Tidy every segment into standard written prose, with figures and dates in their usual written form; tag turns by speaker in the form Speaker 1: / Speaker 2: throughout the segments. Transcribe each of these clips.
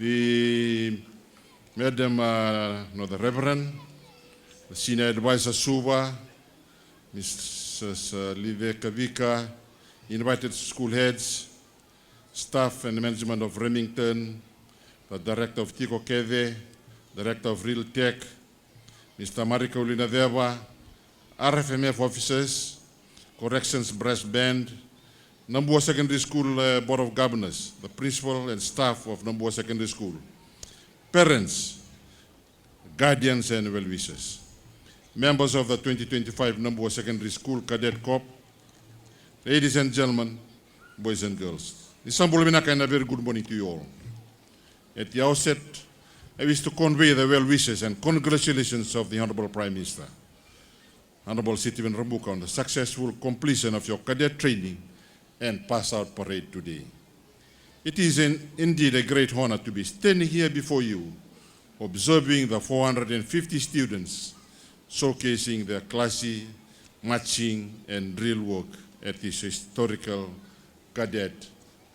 Speaker 1: the Madam, the Reverend, the Senior Advisor Suva, Mrs. Liveka Vika, invited school heads, staff and management of Remington, the Director of Tiko Keve, Director of Real Tech, Mr. Mariko Linadeva, RFMF officers, Corrections Brass Band, Nabua Secondary School Board of Governors, the principal and staff of Nabua Secondary School, parents, guardians and well-wishers, members of the 2025 Nabua Secondary School Cadet Corps, ladies and gentlemen, boys and girls. Istanbul Minaka, and a very good morning to you all. At the outset, I wish to convey the well-wishes and congratulations of the Honorable Prime Minister, Honorable Citizen Rabuka, on the successful completion of your cadet training and pass-out parade today. It is indeed a great honor to be standing here before you, observing the 450 students showcasing their classy, matching, and drill work at this historical cadet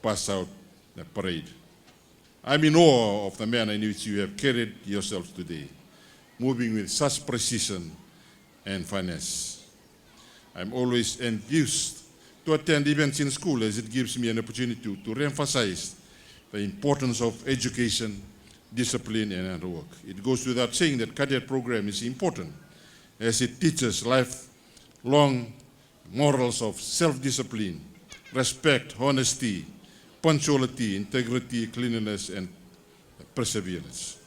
Speaker 1: pass-out parade. I'm in awe of the manner in which you have carried yourselves today, moving with such precision and finesse. I'm always enthused to attend events in school, as it gives me an opportunity to re-emphasize the importance of education, discipline, and hard work. It goes without saying that cadet program is important, as it teaches lifelong morals of self-discipline, respect, honesty, punctuality, integrity, cleanliness, and perseverance.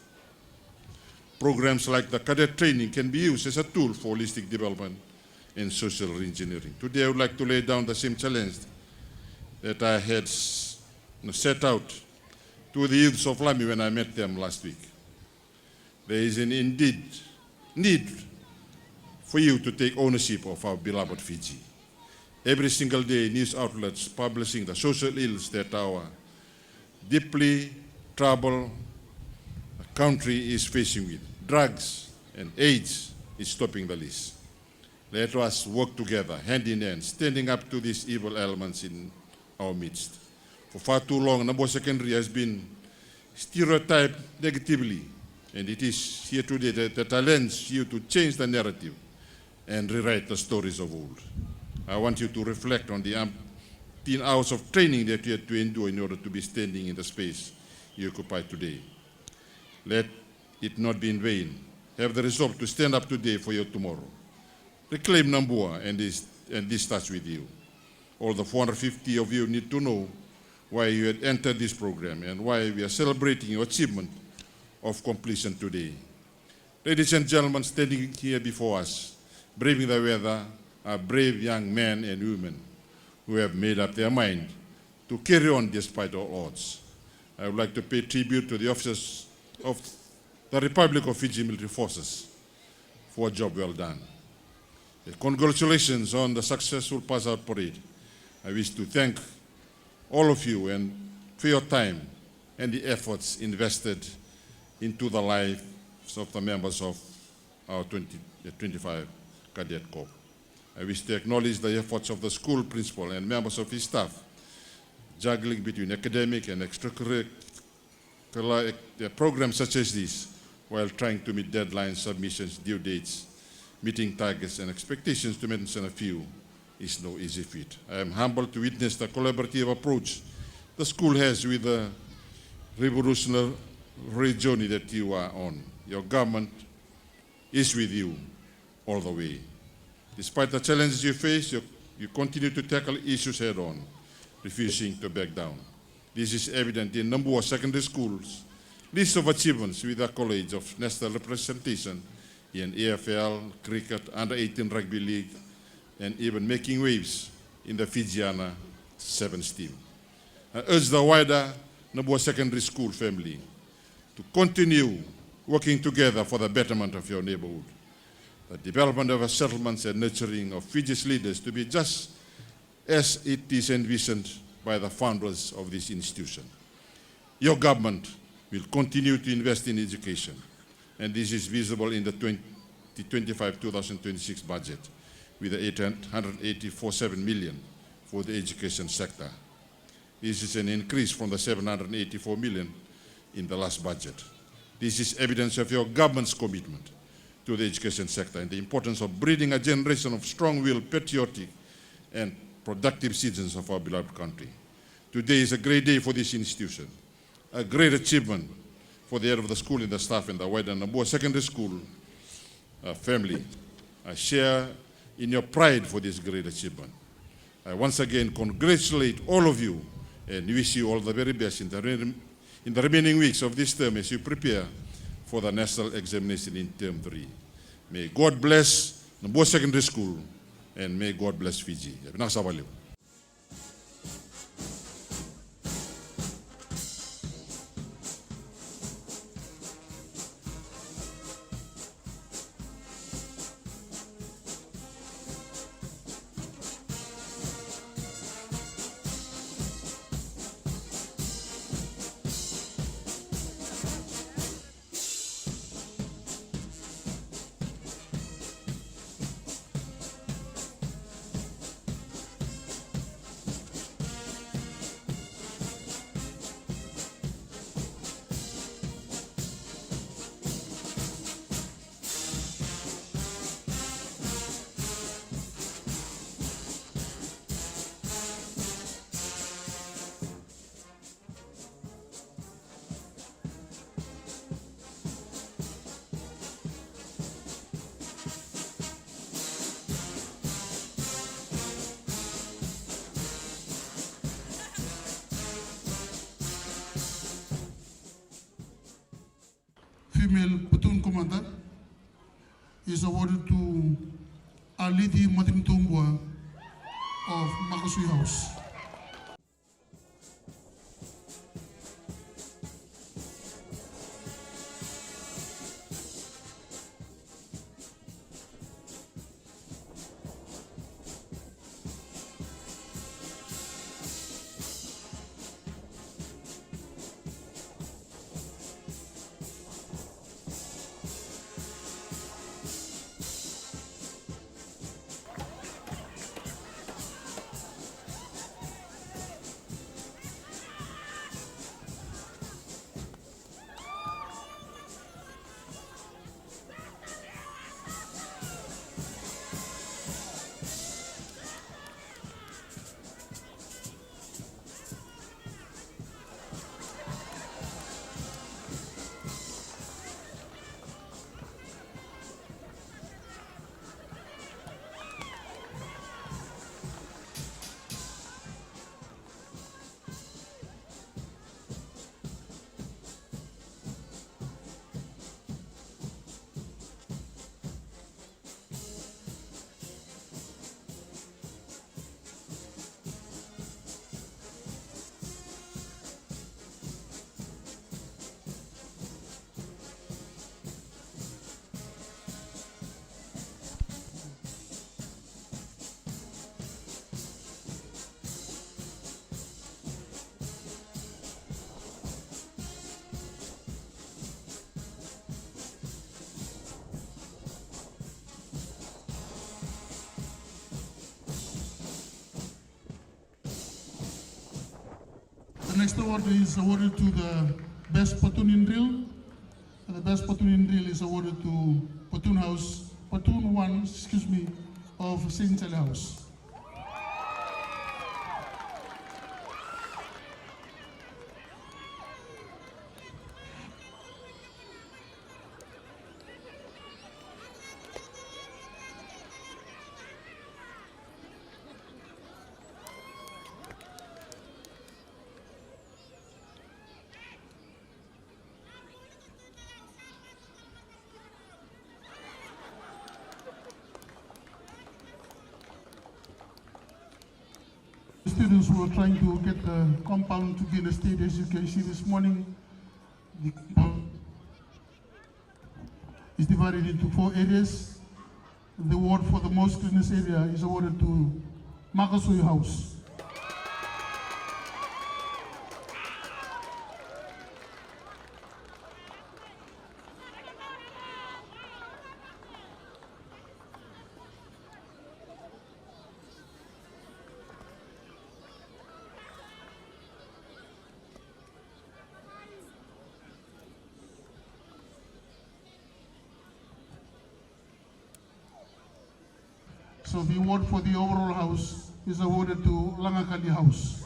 Speaker 1: Programs like the cadet training can be used as a tool for holistic development and social engineering. Today I would like to lay down the same challenge that I had set out to the youths of Lami when I met them last week. There is an indeed need for you to take ownership of our beloved Fiji. Every single day, news outlets publishing the social ills that our deeply troubled country is facing with. Drugs and AIDS is topping the list. Let us work together, hand in hand, standing up to these evil elements in our midst. For far too long, Nabua Secondary has been stereotyped negatively, and it is here today that I challenge you to change the narrative and rewrite the stories of old. I want you to reflect on the 10 hours of training that you had to endure in order to be standing in the space you occupy today. Let it not be in vain. Have the resolve to stand up today for your tomorrow. Reclaim Nabua, and this starts with you. All the 450 of you need to know why you had entered this program and why we are celebrating your achievement of completion today. Ladies and gentlemen, standing here before us, braving the weather, are brave young men and women who have made up their mind to carry on despite all odds. I would like to pay tribute to the officers of the Republic of Fiji Military Forces for a job well done. Congratulations on the successful pass-out parade. I wish to thank all of you and for your time and the efforts invested into the lives of the members of our 2025 Cadet Corps. I wish to acknowledge the efforts of the school principal and members of his staff, juggling between academic and extracurricular programs such as this, while trying to meet deadlines, submissions, due dates, meeting targets and expectations, to mention a few, is no easy feat. I am humbled to witness the collaborative approach the school has with the revolutionary journey that you are on. Your government is with you all the way. Despite the challenges you face, you continue to tackle issues head-on, refusing to back down. This is evident in Nabua Secondary School's list of achievements with accolades of national representation in AFL, cricket, under-18 rugby league, and even making waves in the Fijiana Sevens team. I urge the wider Nabua Secondary School family to continue working together for the betterment of your neighborhood, the development of our settlements and nurturing of Fiji's leaders to be just as it is envisioned by the founders of this institution. Your government will continue to invest in education, and this is visible in the 2025-2026 budget, with the 884.7 million for the education sector. This is an increase from the 784 million in the last budget. This is evidence of your government's commitment to the education sector and the importance of breeding a generation of strong-willed, patriotic, and productive citizens of our beloved country. Today is a great day for this institution, a great achievement for the head of the school and the staff and the wider Nabua Secondary School family. I share in your pride for this great achievement. I once again congratulate all of you and wish you all the very best in the remaining weeks of this term as you prepare for the national examination in term 3. May God bless Nabua Secondary School and may God bless Fiji.
Speaker 2: Female platoon commander is awarded to Alidi Matimtumbua of Makasui House. The next award is awarded to the best platoon in drill. And the best platoon in drill is awarded to Platoon 1, of St. Charles House. Students who are trying to get the compound to be in a state, as you can see this morning, the compound is divided into 4 areas. The award for the most cleanest area is awarded to Makasui House. So the award for the overall house is awarded to Langakali House.